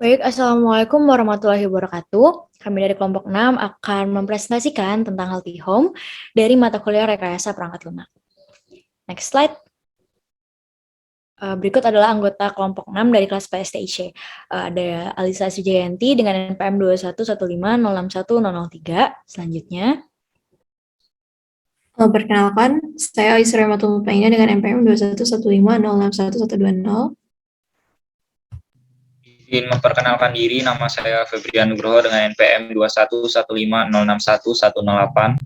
Baik, Assalamualaikum warahmatullahi wabarakatuh. Kami dari kelompok 6 akan mempresentasikan tentang Healthy Home dari mata kuliah Rekayasa Perangkat Lunak. Next slide. Berikut adalah anggota kelompok 6 dari kelas PSTIC. Ada Alisa Sujayanti dengan NPM 21150610003. Selanjutnya, Perkenalkan, saya Alisra Matulupainya dengan NPM 21150611120. Izin memperkenalkan diri, nama saya Febrian Nugroho dengan NPM 21150611108.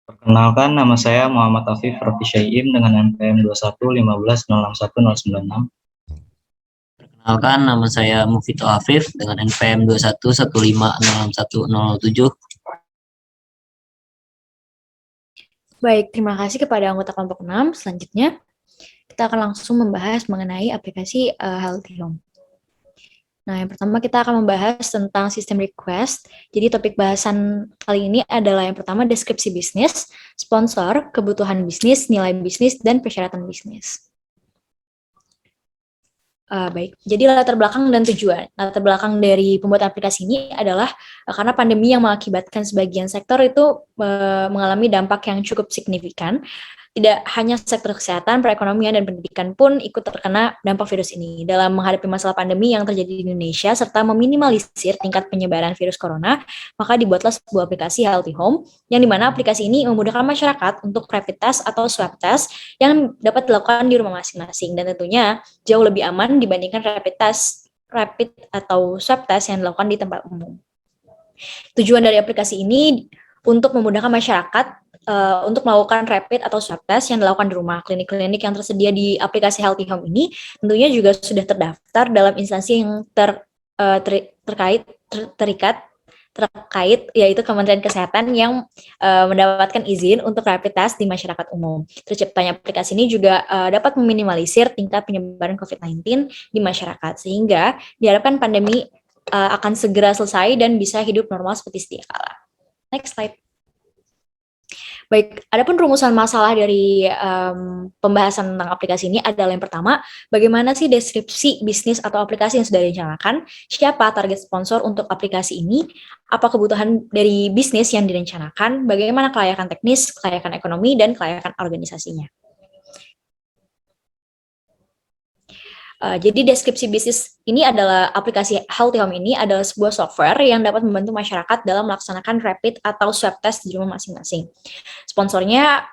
Perkenalkan, nama saya Muhammad Afif Rafi Syaim dengan NPM 211506109. Perkenalkan, nama saya Mufito Afif dengan NPM 211506107. baik, terima kasih kepada anggota kelompok 6. Selanjutnya, kita akan langsung membahas mengenai aplikasi Healthy Home. Nah, yang pertama kita akan membahas tentang sistem request. Jadi topik bahasan kali ini adalah yang pertama deskripsi bisnis, sponsor, kebutuhan bisnis, nilai bisnis, dan persyaratan bisnis. Baik, jadi latar belakang dan tujuan. Latar belakang dari pembuatan aplikasi ini adalah karena pandemi yang mengakibatkan sebagian sektor itu mengalami dampak yang cukup signifikan. Tidak hanya sektor kesehatan, perekonomian, dan pendidikan pun ikut terkena dampak virus ini. Dalam menghadapi masalah pandemi yang terjadi di Indonesia, serta meminimalisir tingkat penyebaran virus corona, maka dibuatlah sebuah aplikasi Healthy Home, yang dimana aplikasi ini memudahkan masyarakat untuk rapid test atau swab test yang dapat dilakukan di rumah masing-masing. Dan tentunya jauh lebih aman dibandingkan rapid atau swab test yang dilakukan di tempat umum. Tujuan dari aplikasi ini untuk memudahkan masyarakat untuk melakukan rapid atau swab test yang dilakukan di rumah. Klinik-klinik yang tersedia di aplikasi Healthy Home ini tentunya juga sudah terdaftar dalam instansi yang terkait yaitu Kementerian Kesehatan yang mendapatkan izin untuk rapid test di masyarakat umum. Terciptanya aplikasi ini juga dapat meminimalisir tingkat penyebaran COVID-19 di masyarakat sehingga diharapkan pandemi akan segera selesai dan bisa hidup normal seperti sedia kala. Next slide. Baik, adapun rumusan masalah dari pembahasan tentang aplikasi ini adalah yang pertama, bagaimana sih deskripsi bisnis atau aplikasi yang sudah direncanakan, siapa target sponsor untuk aplikasi ini, apa kebutuhan dari bisnis yang direncanakan, bagaimana kelayakan teknis, kelayakan ekonomi, dan kelayakan organisasinya. Jadi deskripsi bisnis ini adalah aplikasi Healthy Home ini adalah sebuah software yang dapat membantu masyarakat dalam melaksanakan rapid atau swab test di rumah masing-masing. Sponsornya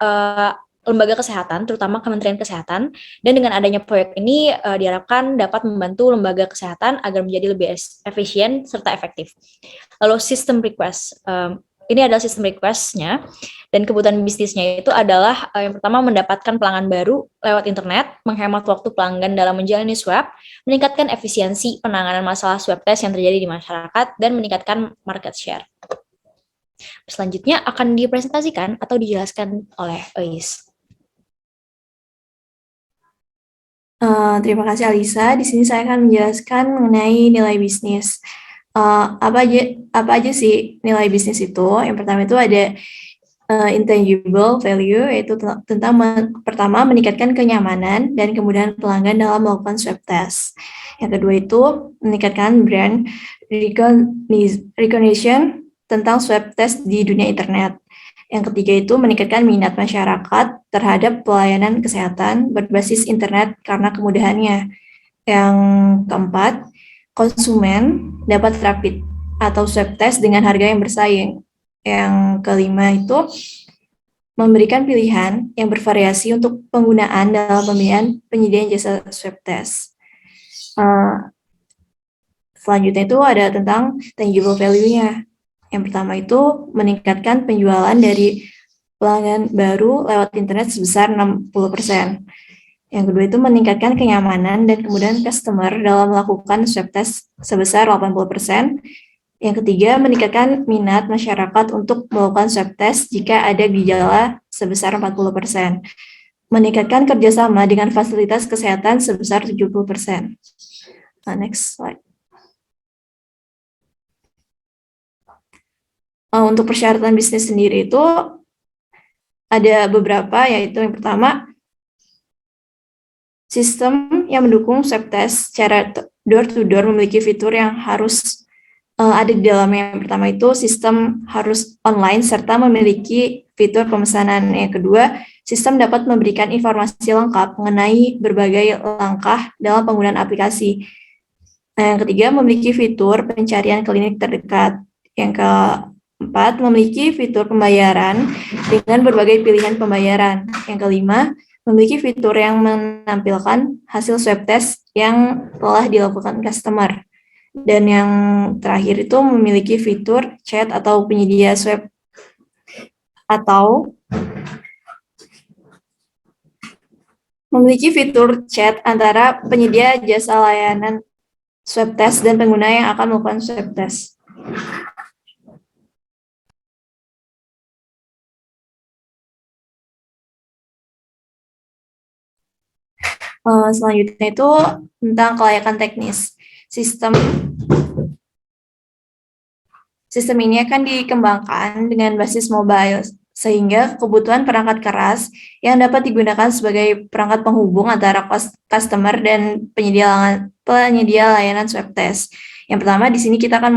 lembaga kesehatan, terutama Kementerian Kesehatan, dan dengan adanya proyek ini diharapkan dapat membantu lembaga kesehatan agar menjadi lebih efisien serta efektif. Lalu sistem request, ini adalah sistem request-nya, dan kebutuhan bisnisnya itu adalah yang pertama mendapatkan pelanggan baru lewat internet, menghemat waktu pelanggan dalam menjalani swab, meningkatkan efisiensi penanganan masalah swab test yang terjadi di masyarakat, dan meningkatkan market share. Selanjutnya akan dipresentasikan atau dijelaskan oleh Ois. Terima kasih Alisa. Di sini saya akan menjelaskan mengenai nilai bisnis. Apa aja sih nilai bisnis itu? Yang pertama itu ada intangible value, yaitu tentang pertama meningkatkan kenyamanan dan kemudahan pelanggan dalam melakukan swab test. Yang kedua itu meningkatkan brand recognition tentang swab test di dunia internet. Yang ketiga itu meningkatkan minat masyarakat terhadap pelayanan kesehatan berbasis internet karena kemudahannya. Yang keempat, konsumen dapat rapid atau swab test dengan harga yang bersaing. Yang kelima itu memberikan pilihan yang bervariasi untuk penggunaan dalam pemilihan penyediaan jasa swab test. Selanjutnya itu ada tentang tangible value-nya. Yang pertama itu meningkatkan penjualan dari pelanggan baru lewat internet sebesar 60%. Yang kedua itu meningkatkan kenyamanan dan kemudahan customer dalam melakukan swab test sebesar 80%. Yang ketiga, meningkatkan minat masyarakat untuk melakukan swab test jika ada gejala sebesar 40%. Meningkatkan kerjasama dengan fasilitas kesehatan sebesar 70%. Next slide. Untuk persyaratan bisnis sendiri itu ada beberapa, yaitu yang pertama, sistem yang mendukung swab test secara door-to-door memiliki fitur yang harus ada di dalamnya. Yang pertama itu sistem harus online serta memiliki fitur pemesanan. Yang kedua, sistem dapat memberikan informasi lengkap mengenai berbagai langkah dalam penggunaan aplikasi. Yang ketiga, memiliki fitur pencarian klinik terdekat. Yang keempat, memiliki fitur pembayaran dengan berbagai pilihan pembayaran. Yang kelima, memiliki fitur yang menampilkan hasil swab test yang telah dilakukan customer. Dan yang terakhir itu memiliki fitur chat atau penyedia swab atau memiliki fitur chat antara penyedia jasa layanan swab test dan pengguna yang akan melakukan swab test. Selanjutnya itu tentang kelayakan teknis. Sistem ini akan dikembangkan dengan basis mobile, sehingga kebutuhan perangkat keras yang dapat digunakan sebagai perangkat penghubung antara customer dan penyedia layanan swab test. Yang pertama, di sini kita akan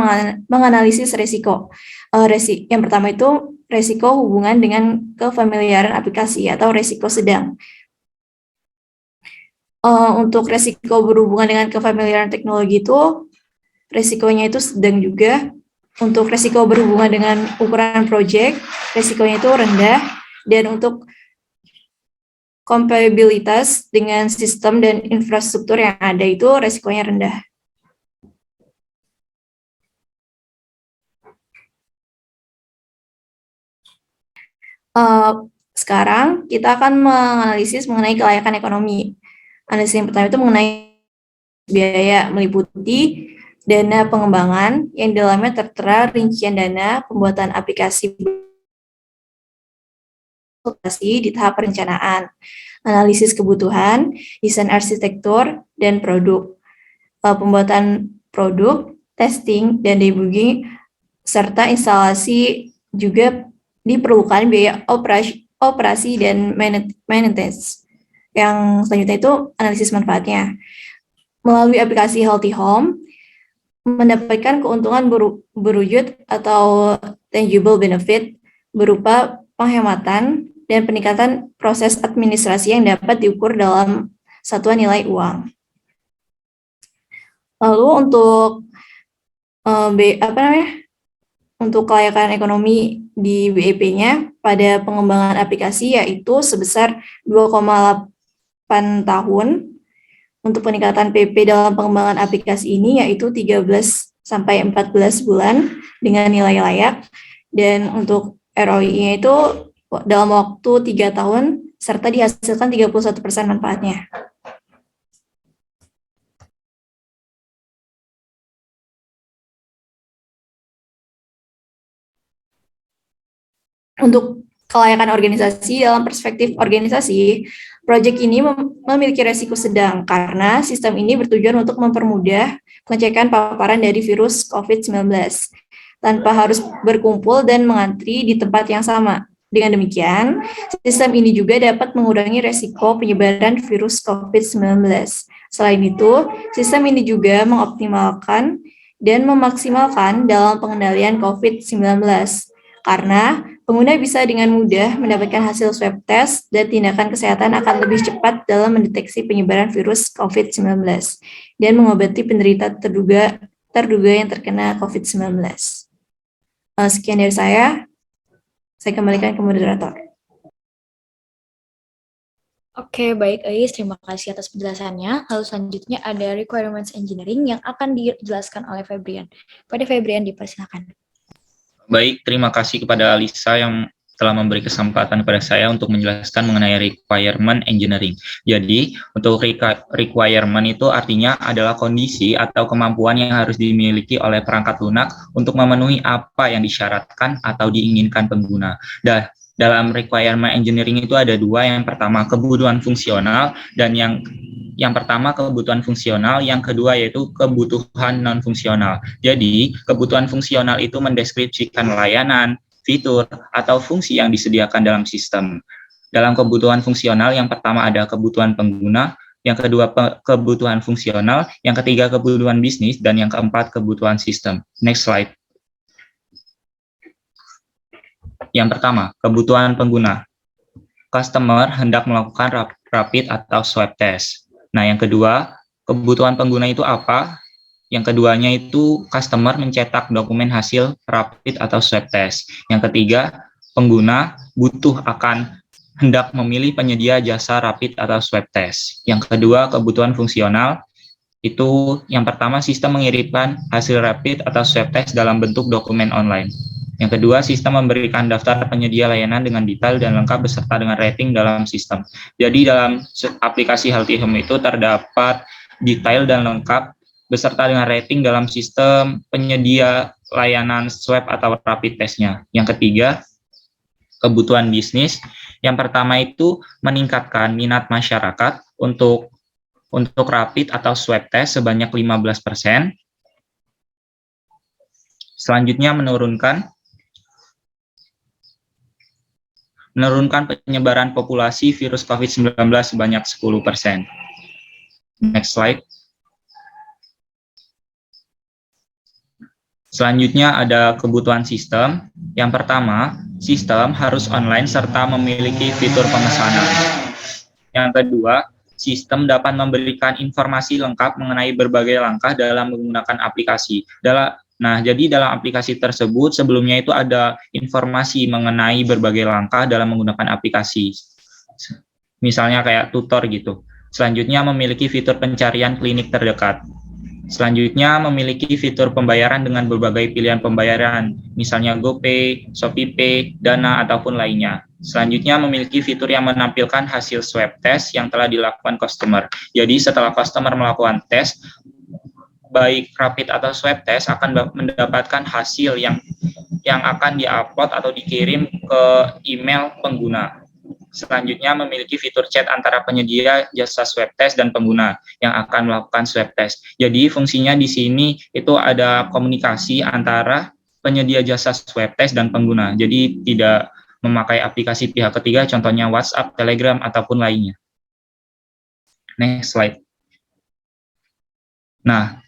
menganalisis resiko. Yang pertama itu resiko hubungan dengan kefamiliaran aplikasi atau resiko sedang. Untuk resiko berhubungan dengan kefamiliaran teknologi itu, resikonya itu sedang juga. Untuk resiko berhubungan dengan ukuran project, resikonya itu rendah. Dan untuk kompatibilitas dengan sistem dan infrastruktur yang ada itu resikonya rendah. Sekarang kita akan menganalisis mengenai kelayakan ekonomi. Analisis yang pertama itu mengenai biaya, meliputi dana pengembangan yang di dalamnya tertera rincian dana pembuatan aplikasi di tahap perencanaan, analisis kebutuhan, desain arsitektur, dan produk, pembuatan produk, testing, dan debugging, serta instalasi juga diperlukan biaya operasi dan maintenance. Yang selanjutnya itu analisis manfaatnya. Melalui aplikasi Healthy Home, mendapatkan keuntungan berwujud atau tangible benefit berupa penghematan dan peningkatan proses administrasi yang dapat diukur dalam satuan nilai uang. Lalu untuk untuk kelayakan ekonomi di BEP-nya pada pengembangan aplikasi yaitu sebesar 2,8 tahun. Untuk peningkatan PP dalam pengembangan aplikasi ini yaitu 13 sampai 14 bulan dengan nilai layak. Dan untuk ROI-nya itu dalam waktu 3 tahun serta dihasilkan 31% manfaatnya. Untuk kelayakan organisasi dalam perspektif organisasi, proyek ini memiliki resiko sedang karena sistem ini bertujuan untuk mempermudah pengecekan paparan dari virus COVID-19 tanpa harus berkumpul dan mengantri di tempat yang sama. Dengan demikian, sistem ini juga dapat mengurangi resiko penyebaran virus COVID-19. Selain itu, sistem ini juga mengoptimalkan dan memaksimalkan dalam pengendalian COVID-19 karena pengguna bisa dengan mudah mendapatkan hasil swab test dan tindakan kesehatan akan lebih cepat dalam mendeteksi penyebaran virus COVID-19 dan mengobati penderita terduga yang terkena COVID-19. Sekian dari saya kembalikan ke moderator. Oke, baik Ais, terima kasih atas penjelasannya. Lalu selanjutnya ada requirements engineering yang akan dijelaskan oleh Febrian. Pada Febrian, dipersilakan. Baik, terima kasih kepada Alisa yang telah memberi kesempatan kepada saya untuk menjelaskan mengenai requirement engineering. Jadi, untuk requirement itu artinya adalah kondisi atau kemampuan yang harus dimiliki oleh perangkat lunak untuk memenuhi apa yang disyaratkan atau diinginkan pengguna. Dalam requirement engineering itu ada dua, yang pertama kebutuhan fungsional dan yang pertama kebutuhan fungsional, yang kedua yaitu kebutuhan non-fungsional. Jadi, kebutuhan fungsional itu mendeskripsikan layanan, fitur, atau fungsi yang disediakan dalam sistem. Dalam kebutuhan fungsional, yang pertama ada kebutuhan pengguna, yang kedua kebutuhan fungsional, yang ketiga kebutuhan bisnis, dan yang keempat kebutuhan sistem. Next slide. Yang pertama, kebutuhan pengguna. Customer hendak melakukan rapid atau swab test. Nah, yang kedua, kebutuhan pengguna itu apa? Yang keduanya itu customer mencetak dokumen hasil rapid atau swab test. Yang ketiga, pengguna butuh akan hendak memilih penyedia jasa rapid atau swab test. Yang kedua, kebutuhan fungsional. Itu yang pertama, sistem mengirimkan hasil rapid atau swab test dalam bentuk dokumen online. Yang kedua, sistem memberikan daftar penyedia layanan dengan detail dan lengkap beserta dengan rating dalam sistem. Jadi dalam aplikasi Healthy Home itu terdapat detail dan lengkap beserta dengan rating dalam sistem penyedia layanan swab atau rapid testnya. Yang ketiga, kebutuhan bisnis. Yang pertama itu meningkatkan minat masyarakat untuk rapid atau swab test sebanyak 15%. Selanjutnya menurunkan penyebaran populasi virus COVID-19 sebanyak 10%. Next slide. Selanjutnya ada kebutuhan sistem. Yang pertama, sistem harus online serta memiliki fitur pemesanan. Yang kedua, sistem dapat memberikan informasi lengkap mengenai berbagai langkah dalam menggunakan aplikasi. Jadi dalam aplikasi tersebut sebelumnya itu ada informasi mengenai berbagai langkah dalam menggunakan aplikasi. Misalnya kayak tutor gitu. Selanjutnya memiliki fitur pencarian klinik terdekat. Selanjutnya memiliki fitur pembayaran dengan berbagai pilihan pembayaran, misalnya GoPay, ShopeePay, Dana, ataupun lainnya. Selanjutnya memiliki fitur yang menampilkan hasil swab test yang telah dilakukan customer. Jadi setelah customer melakukan tes, baik rapid atau swab test akan mendapatkan hasil yang akan diupload atau dikirim ke email pengguna. Selanjutnya memiliki fitur chat antara penyedia jasa swab test dan pengguna yang akan melakukan swab test. Jadi fungsinya di sini itu ada komunikasi antara penyedia jasa swab test dan pengguna. Jadi tidak memakai aplikasi pihak ketiga, contohnya WhatsApp, Telegram, ataupun lainnya. Next slide. Nah,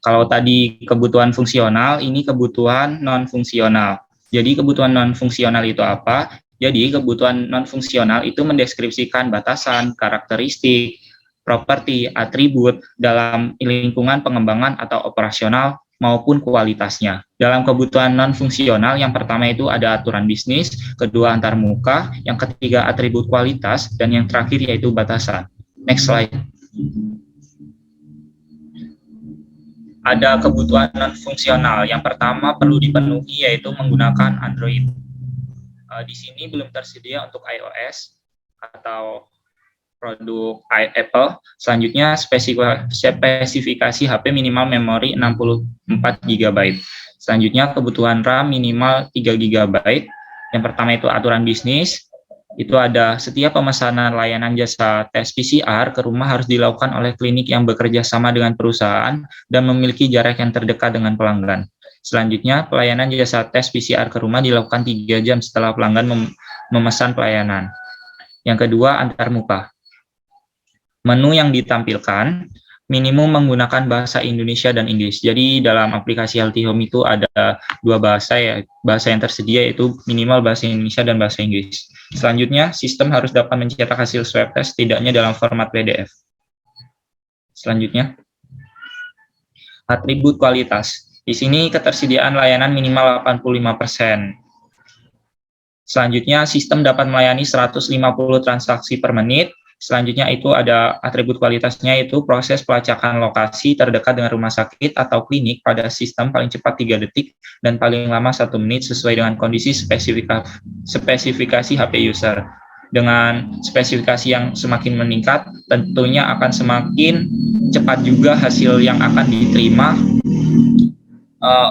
kalau tadi kebutuhan fungsional, ini kebutuhan non-fungsional. Jadi kebutuhan non-fungsional itu apa? Jadi kebutuhan non-fungsional itu mendeskripsikan batasan, karakteristik, properti, atribut dalam lingkungan pengembangan atau operasional maupun kualitasnya. Dalam kebutuhan non-fungsional, yang pertama itu ada aturan bisnis, kedua antarmuka, yang ketiga atribut kualitas, dan yang terakhir yaitu batasan. Next slide. Ada kebutuhan non-fungsional. Yang pertama perlu dipenuhi yaitu menggunakan Android. Di sini belum tersedia untuk iOS atau produk Apple. Selanjutnya spesifikasi HP minimal memori 64 GB. Selanjutnya kebutuhan RAM minimal 3 GB. Yang pertama itu aturan bisnis. Itu ada setiap pemesanan layanan jasa tes PCR ke rumah harus dilakukan oleh klinik yang bekerja sama dengan perusahaan dan memiliki jarak yang terdekat dengan pelanggan. Selanjutnya, pelayanan jasa tes PCR ke rumah dilakukan 3 jam setelah pelanggan memesan pelayanan. Yang kedua, antarmuka. Menu yang ditampilkan minimum menggunakan bahasa Indonesia dan Inggris. Jadi dalam aplikasi Healthy Home itu ada 2 bahasa ya. Bahasa yang tersedia yaitu minimal bahasa Indonesia dan bahasa Inggris. Selanjutnya, sistem harus dapat mencetak hasil swab test setidaknya dalam format PDF. Selanjutnya, atribut kualitas. Di sini ketersediaan layanan minimal 85%. Selanjutnya, sistem dapat melayani 150 transaksi per menit. Selanjutnya itu ada atribut kualitasnya, itu proses pelacakan lokasi terdekat dengan rumah sakit atau klinik pada sistem paling cepat 3 detik dan paling lama 1 menit sesuai dengan kondisi spesifikasi HP user. Dengan spesifikasi yang semakin meningkat, tentunya akan semakin cepat juga hasil yang akan diterima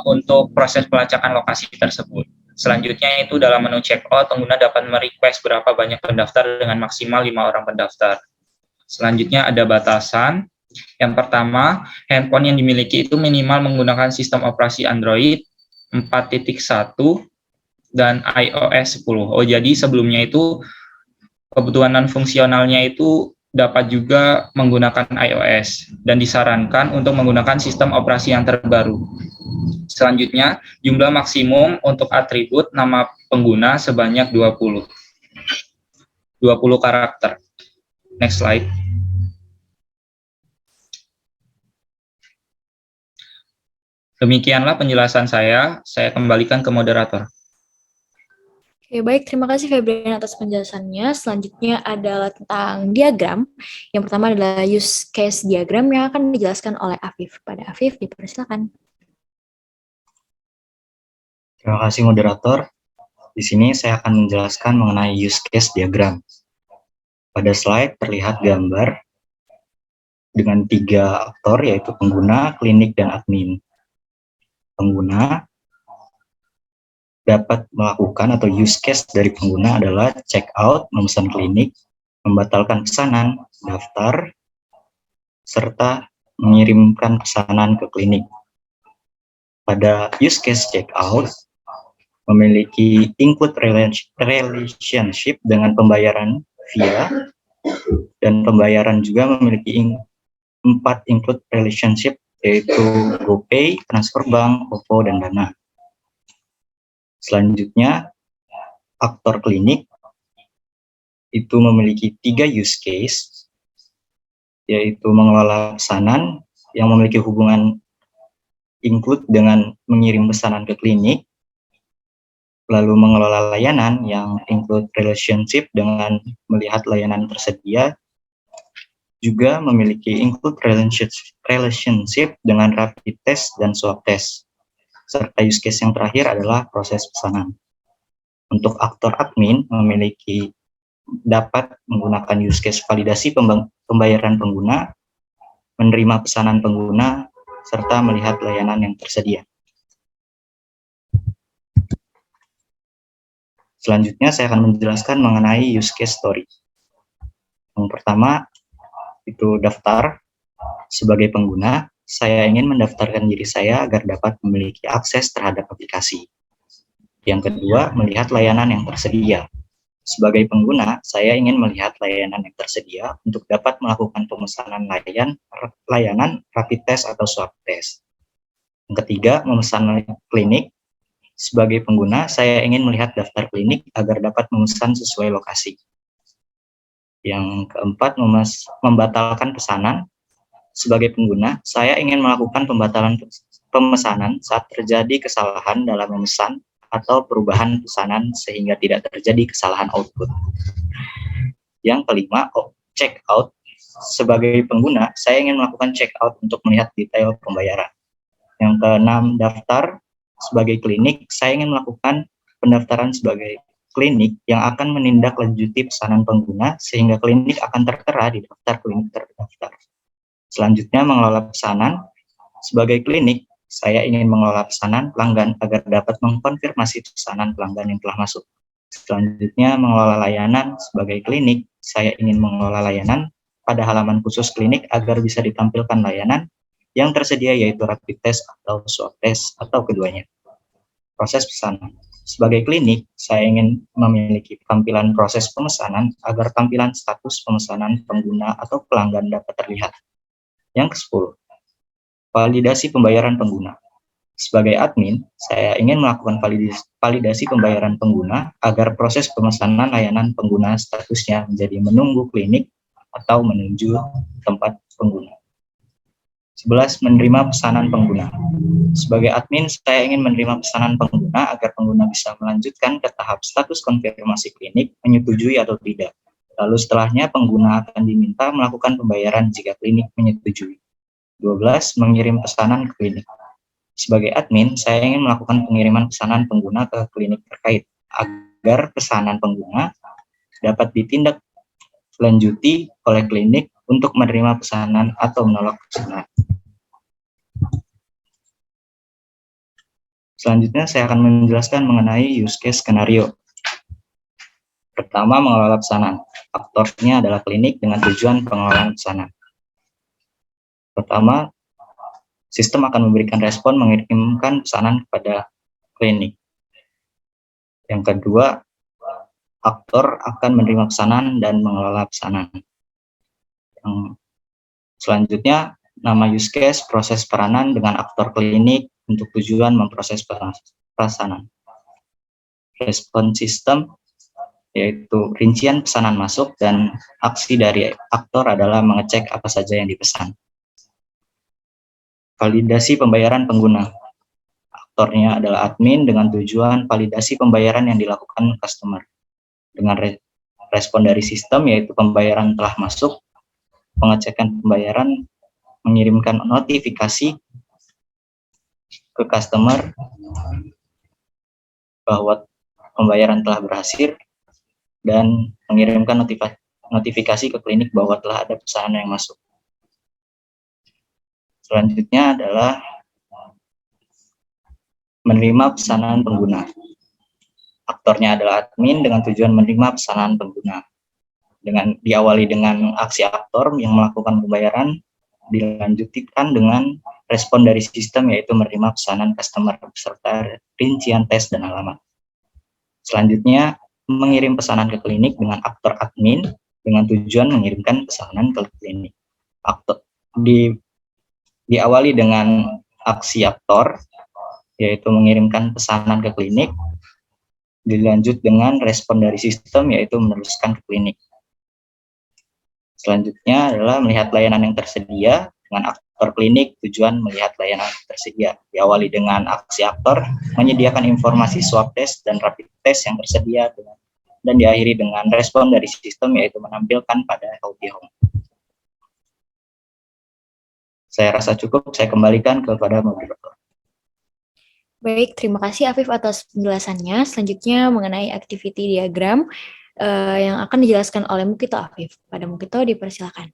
untuk proses pelacakan lokasi tersebut. Selanjutnya itu dalam menu check out, pengguna dapat merequest berapa banyak pendaftar dengan maksimal 5 orang pendaftar. Selanjutnya ada batasan. Yang pertama, handphone yang dimiliki itu minimal menggunakan sistem operasi Android 4.1 dan iOS 10. Jadi sebelumnya itu kebutuhan non-fungsionalnya itu dapat juga menggunakan iOS dan disarankan untuk menggunakan sistem operasi yang terbaru. Selanjutnya, jumlah maksimum untuk atribut nama pengguna sebanyak 20 karakter. Next slide. Demikianlah penjelasan saya kembalikan ke moderator. Oke, baik. Terima kasih Febrian atas penjelasannya. Selanjutnya adalah tentang diagram. Yang pertama adalah use case diagram yang akan dijelaskan oleh Afif. Pada Afif, dipersilakan. Terima kasih moderator. Di sini saya akan menjelaskan mengenai use case diagram. Pada slide terlihat gambar dengan 3 aktor, yaitu pengguna, klinik, dan admin. Pengguna dapat melakukan atau use case dari pengguna adalah check out, memesan klinik, membatalkan pesanan, daftar, serta mengirimkan pesanan ke klinik. Pada use case check out, memiliki include relationship dengan pembayaran via, dan pembayaran juga memiliki 4 include relationship, yaitu GoPay, transfer bank, OVO, dan Dana. Selanjutnya, aktor klinik itu memiliki 3 use case, yaitu mengelola pesanan yang memiliki hubungan include dengan mengirim pesanan ke klinik, lalu mengelola layanan yang include relationship dengan melihat layanan tersedia, juga memiliki include relationship dengan rapid test dan swab test. Serta use case yang terakhir adalah proses pesanan. Untuk aktor admin memiliki dapat menggunakan use case validasi pembayaran pengguna, menerima pesanan pengguna, serta melihat layanan yang tersedia. Selanjutnya saya akan menjelaskan mengenai use case story. Yang pertama itu daftar. Sebagai pengguna, saya ingin mendaftarkan diri saya agar dapat memiliki akses terhadap aplikasi. Yang kedua, melihat layanan yang tersedia. Sebagai pengguna, saya ingin melihat layanan yang tersedia untuk dapat melakukan pemesanan layanan rapid test atau swab test. Yang ketiga, memesan klinik. Sebagai pengguna, saya ingin melihat daftar klinik agar dapat memesan sesuai lokasi. Yang keempat, membatalkan pesanan. Sebagai pengguna, saya ingin melakukan pembatalan pemesanan saat terjadi kesalahan dalam memesan atau perubahan pesanan sehingga tidak terjadi kesalahan output. Yang kelima, check out. Sebagai pengguna, saya ingin melakukan check out untuk melihat detail pembayaran. Yang keenam, daftar. Sebagai klinik, saya ingin melakukan pendaftaran sebagai klinik yang akan menindaklanjuti pesanan pengguna sehingga klinik akan tertera di daftar klinik terdaftar. Selanjutnya, mengelola pesanan. Sebagai klinik, saya ingin mengelola pesanan pelanggan agar dapat mengkonfirmasi pesanan pelanggan yang telah masuk. Selanjutnya, mengelola layanan. Sebagai klinik, saya ingin mengelola layanan pada halaman khusus klinik agar bisa ditampilkan layanan yang tersedia, yaitu rapid test atau swab test atau keduanya. Proses pesanan. Sebagai klinik, saya ingin memiliki tampilan proses pemesanan agar tampilan status pemesanan pengguna atau pelanggan dapat terlihat. Yang ke-10, validasi pembayaran pengguna. Sebagai admin, saya ingin melakukan validasi pembayaran pengguna agar proses pemesanan layanan pengguna statusnya menjadi menunggu klinik atau menuju tempat pengguna. 11. Menerima pesanan pengguna. Sebagai admin, saya ingin menerima pesanan pengguna agar pengguna bisa melanjutkan ke tahap status konfirmasi klinik, menyetujui atau tidak. Lalu setelahnya pengguna akan diminta melakukan pembayaran jika klinik menyetujui. 12. Mengirim pesanan ke klinik. Sebagai admin, saya ingin melakukan pengiriman pesanan pengguna ke klinik terkait agar pesanan pengguna dapat ditindaklanjuti oleh klinik untuk menerima pesanan atau menolak pesanan. Selanjutnya saya akan menjelaskan mengenai use case skenario. Pertama, mengelola pesanan. Aktornya adalah klinik dengan tujuan pengelolaan pesanan. Pertama, sistem akan memberikan respon mengirimkan pesanan kepada klinik. Yang kedua, aktor akan menerima pesanan dan mengelola pesanan. Selanjutnya, nama use case, proses peranan dengan aktor klinik untuk tujuan memproses pesanan. Respon sistem, yaitu rincian pesanan masuk dan aksi dari aktor adalah mengecek apa saja yang dipesan. Validasi pembayaran pengguna. Aktornya adalah admin dengan tujuan validasi pembayaran yang dilakukan customer. Dengan respon dari sistem, yaitu pembayaran telah masuk, pengecekan pembayaran, mengirimkan notifikasi ke customer bahwa pembayaran telah berhasil, dan mengirimkan notifikasi ke klinik bahwa telah ada pesanan yang masuk. Selanjutnya adalah menerima pesanan pengguna. Aktornya adalah admin dengan tujuan menerima pesanan pengguna. Diawali dengan aksi aktor yang melakukan pembayaran, dilanjutkan dengan respon dari sistem, yaitu menerima pesanan customer beserta rincian tes dan alamat. Selanjutnya, mengirim pesanan ke klinik dengan aktor admin dengan tujuan mengirimkan pesanan ke klinik. Diawali dengan aksi aktor, yaitu mengirimkan pesanan ke klinik, dilanjut dengan respon dari sistem, yaitu meneruskan ke klinik. Selanjutnya adalah melihat layanan yang tersedia dengan aktor klinik, tujuan melihat layanan tersedia. Diawali dengan aksi aktor, menyediakan informasi swab test dan rapid test yang tersedia, dan diakhiri dengan respon dari sistem, yaitu menampilkan pada Healthy Home. Saya rasa cukup, saya kembalikan kepada moderator. Baik, terima kasih Afif atas penjelasannya. Selanjutnya mengenai activity diagram yang akan dijelaskan oleh Mukito Afif. Pada Mukito dipersilakan.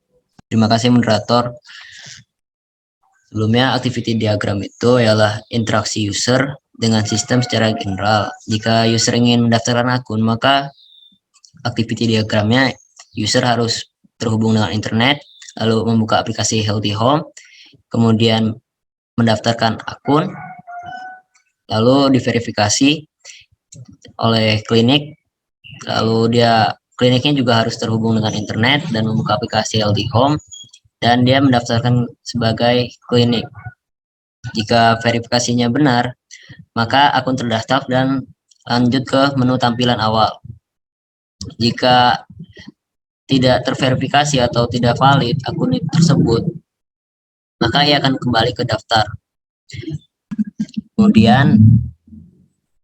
Terima kasih moderator. Sebelumnya, activity diagram itu ialah interaksi user dengan sistem secara general. Jika user ingin mendaftarkan akun, maka activity diagramnya user harus terhubung dengan internet, lalu membuka aplikasi Healthy Home, kemudian mendaftarkan akun, lalu diverifikasi oleh klinik, lalu kliniknya juga harus terhubung dengan internet dan membuka aplikasi Healthy Home, dan dia mendaftarkan sebagai klinik. Jika verifikasinya benar, maka akun terdaftar dan lanjut ke menu tampilan awal. Jika tidak terverifikasi atau tidak valid akun tersebut, maka ia akan kembali ke daftar. Kemudian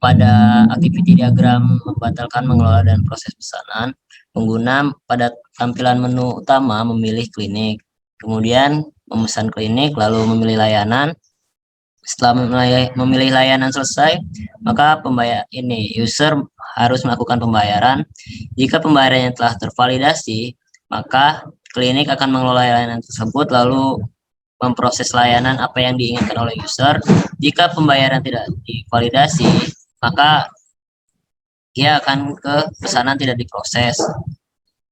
pada activity diagram membatalkan, mengelola, dan proses pesanan, pengguna pada tampilan menu utama memilih klinik, kemudian memesan klinik, lalu memilih layanan. Setelah memilih layanan selesai, maka user harus melakukan pembayaran. Jika pembayarannya telah tervalidasi, maka klinik akan mengelola layanan tersebut lalu memproses layanan apa yang diinginkan oleh user. Jika pembayaran tidak divalidasi, maka ia akan ke pesanan tidak diproses.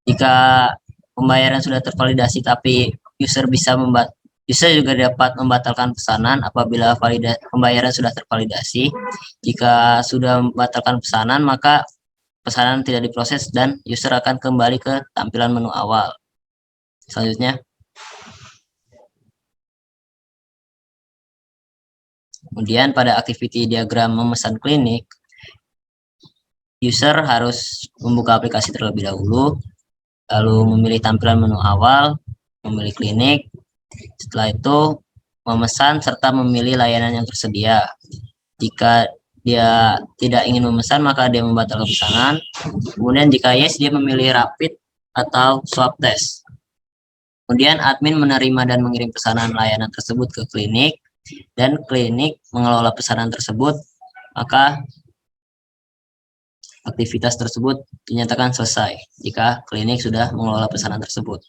Jika pembayaran sudah tervalidasi tapi user juga dapat membatalkan pesanan apabila pembayaran sudah tervalidasi. Jika sudah membatalkan pesanan, maka pesanan tidak diproses dan user akan kembali ke tampilan menu awal. Selanjutnya, kemudian pada activity diagram memesan klinik, user harus membuka aplikasi terlebih dahulu, lalu memilih tampilan menu awal, memilih klinik. Setelah itu memesan serta memilih layanan yang tersedia. Jika dia tidak ingin memesan, maka dia membatalkan pesanan. Kemudian jika yes, dia memilih rapid atau swab test. Kemudian admin menerima dan mengirim pesanan layanan tersebut ke klinik, dan klinik mengelola pesanan tersebut, maka aktivitas tersebut dinyatakan selesai jika klinik sudah mengelola pesanan tersebut.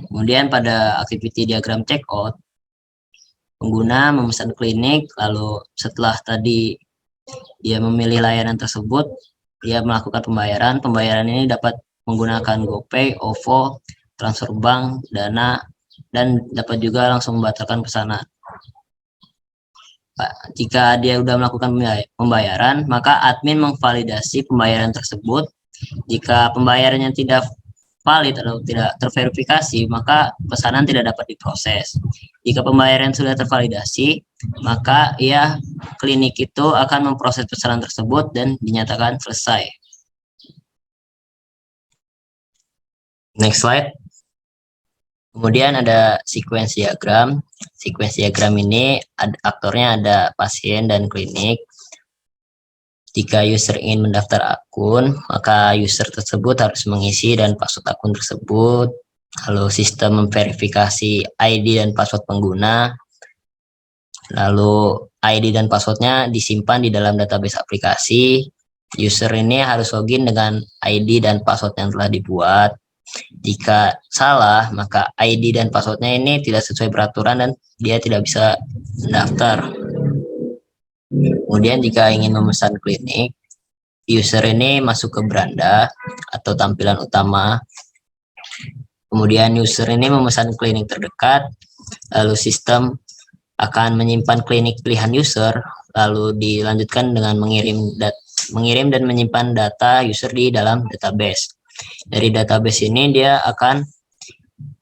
Kemudian pada activity diagram checkout, pengguna memesan klinik, lalu setelah tadi dia memilih layanan tersebut, dia melakukan pembayaran. Pembayaran ini dapat menggunakan GoPay, OVO, transfer bank, Dana, dan dapat juga langsung membatalkan pesanan. Jika dia sudah melakukan pembayaran, maka admin memvalidasi pembayaran tersebut. Jika pembayarannya tidak valid atau tidak terverifikasi, maka pesanan tidak dapat diproses. Jika pembayaran sudah tervalidasi, maka klinik itu akan memproses pesanan tersebut dan dinyatakan selesai. Next slide. Kemudian ada sequence diagram. Sequence diagram ini aktornya ada pasien dan klinik. Jika user ingin mendaftar akun, maka user tersebut harus mengisi dan password akun tersebut. Lalu sistem memverifikasi ID dan password pengguna. Lalu ID dan passwordnya disimpan di dalam database aplikasi. User ini harus login dengan ID dan password yang telah dibuat. Jika salah, maka ID dan passwordnya ini tidak sesuai peraturan dan dia tidak bisa mendaftar. Kemudian jika ingin memesan klinik, user ini masuk ke beranda atau tampilan utama. Kemudian user ini memesan klinik terdekat, lalu sistem akan menyimpan klinik pilihan user, lalu dilanjutkan dengan mengirim dan menyimpan data user di dalam database. Dari database ini dia akan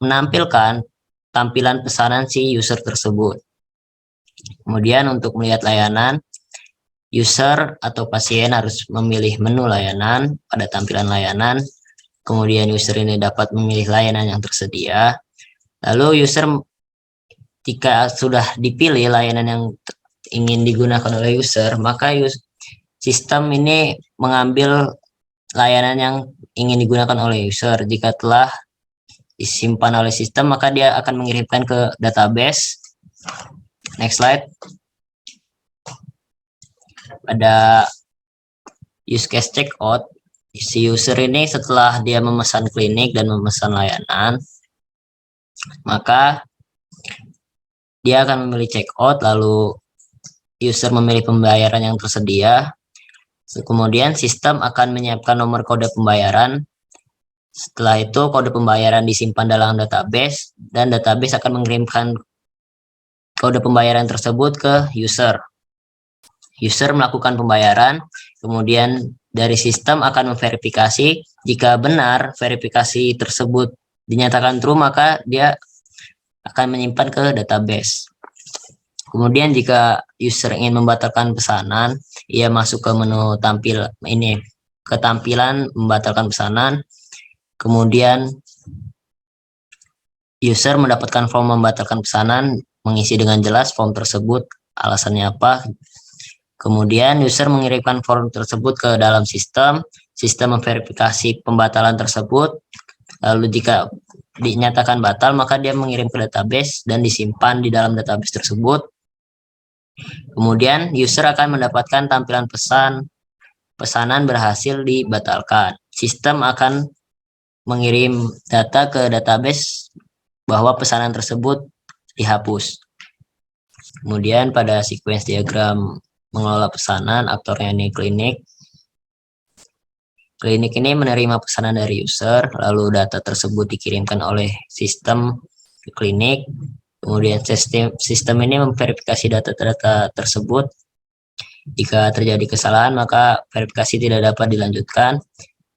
menampilkan tampilan pesanan si user tersebut. Kemudian untuk melihat layanan, user atau pasien harus memilih menu layanan pada tampilan layanan. Kemudian user ini dapat memilih layanan yang tersedia. Lalu user jika sudah dipilih layanan yang ingin digunakan oleh user, maka sistem ini mengambil layanan yang ingin digunakan oleh user. Jika telah disimpan oleh sistem, maka dia akan mengirimkan ke database. Next slide. Pada use case checkout, si user ini setelah dia memesan klinik dan memesan layanan, maka dia akan memilih checkout, lalu user memilih pembayaran yang tersedia. Kemudian sistem akan menyiapkan nomor kode pembayaran. Setelah itu kode pembayaran disimpan dalam database dan database akan mengirimkan kode pembayaran tersebut ke user. User melakukan pembayaran, kemudian dari sistem akan memverifikasi. Jika benar verifikasi tersebut dinyatakan true, maka dia akan menyimpan ke database. Kemudian jika user ingin membatalkan pesanan, ia masuk ke menu ketampilan membatalkan pesanan. Kemudian user mendapatkan form membatalkan pesanan, mengisi dengan jelas form tersebut, alasannya apa. Kemudian user mengirimkan form tersebut ke dalam sistem memverifikasi pembatalan tersebut. Lalu jika dinyatakan batal, maka dia mengirim ke database dan disimpan di dalam database tersebut. Kemudian user akan mendapatkan tampilan pesanan berhasil dibatalkan. Sistem akan mengirim data ke database bahwa pesanan tersebut dihapus. Kemudian pada sequence diagram mengelola pesanan, aktornya ini klinik. Klinik ini menerima pesanan dari user, lalu data tersebut dikirimkan oleh sistem ke klinik. Kemudian sistem ini memverifikasi data-data tersebut. Jika terjadi kesalahan, maka verifikasi tidak dapat dilanjutkan.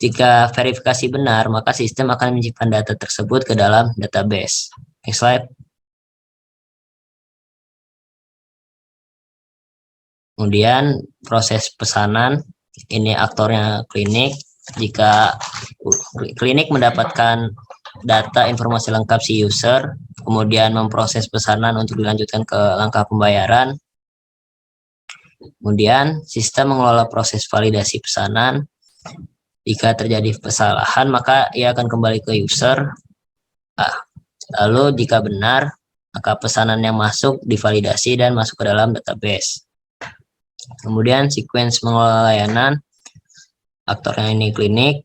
Jika verifikasi benar, maka sistem akan menyimpan data tersebut ke dalam database. Next slide. Kemudian proses pesanan, ini aktornya klinik. Jika klinik mendapatkan data informasi lengkap si user, kemudian memproses pesanan untuk dilanjutkan ke langkah pembayaran. Kemudian sistem mengelola proses validasi pesanan. Jika terjadi kesalahan, maka ia akan kembali ke user. Lalu jika benar, maka pesanan yang masuk divalidasi dan masuk ke dalam database. Kemudian sequence mengelola layanan, aktornya ini klinik.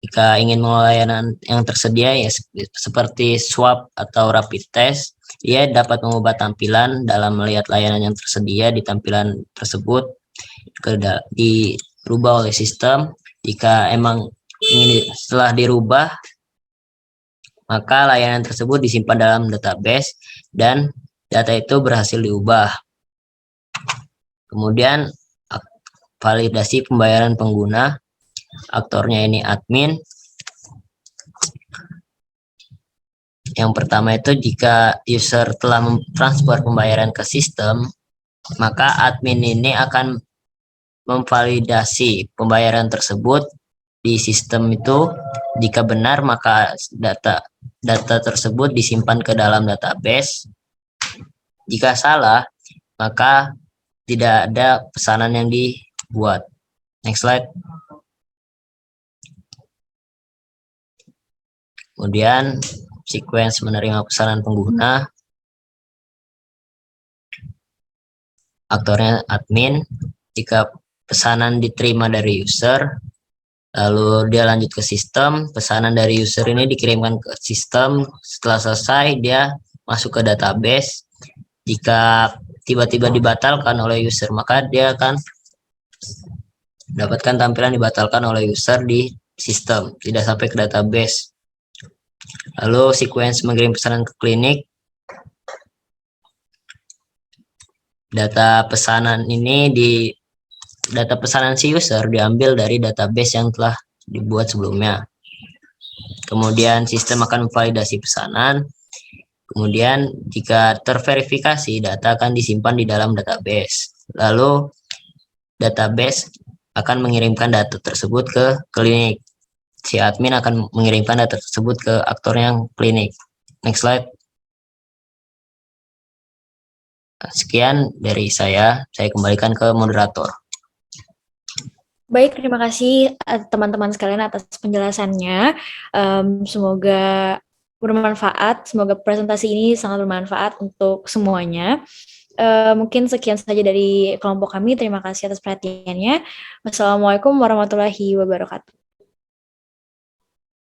Jika ingin mengelola layanan yang tersedia ya seperti swab atau rapid test, ia dapat mengubah tampilan dalam melihat layanan yang tersedia di tampilan tersebut dirubah oleh sistem. Jika emang ingin setelah dirubah, maka layanan tersebut disimpan dalam database dan data itu berhasil diubah. Kemudian validasi pembayaran pengguna, aktornya ini admin. Yang pertama itu jika user telah mentransfer pembayaran ke sistem, maka admin ini akan memvalidasi pembayaran tersebut di sistem itu. Jika benar, maka data tersebut disimpan ke dalam database. Jika salah, maka tidak ada pesanan yang dibuat. Next slide. Kemudian sequence menerima pesanan pengguna. Aktornya admin. Jika pesanan diterima dari user, lalu dia lanjut ke sistem, pesanan dari user ini dikirimkan ke sistem. Setelah selesai, dia masuk ke database. Jika tiba-tiba dibatalkan oleh user, maka dia akan dapatkan tampilan dibatalkan oleh user di sistem, tidak sampai ke database. Lalu sequence mengirim pesanan ke klinik. Data pesanan si user diambil dari database yang telah dibuat sebelumnya. Kemudian sistem akan memvalidasi pesanan. Kemudian jika terverifikasi, data akan disimpan di dalam database. Lalu database akan mengirimkan data tersebut ke klinik. Si admin akan mengirimkan data tersebut ke aktor yang klinik. Next slide. Sekian dari saya kembalikan ke moderator. Baik, terima kasih teman-teman sekalian atas penjelasannya. Semoga bermanfaat, semoga presentasi ini sangat bermanfaat untuk semuanya. Mungkin sekian saja dari kelompok kami. Terima kasih atas perhatiannya. Wassalamualaikum warahmatullahi wabarakatuh.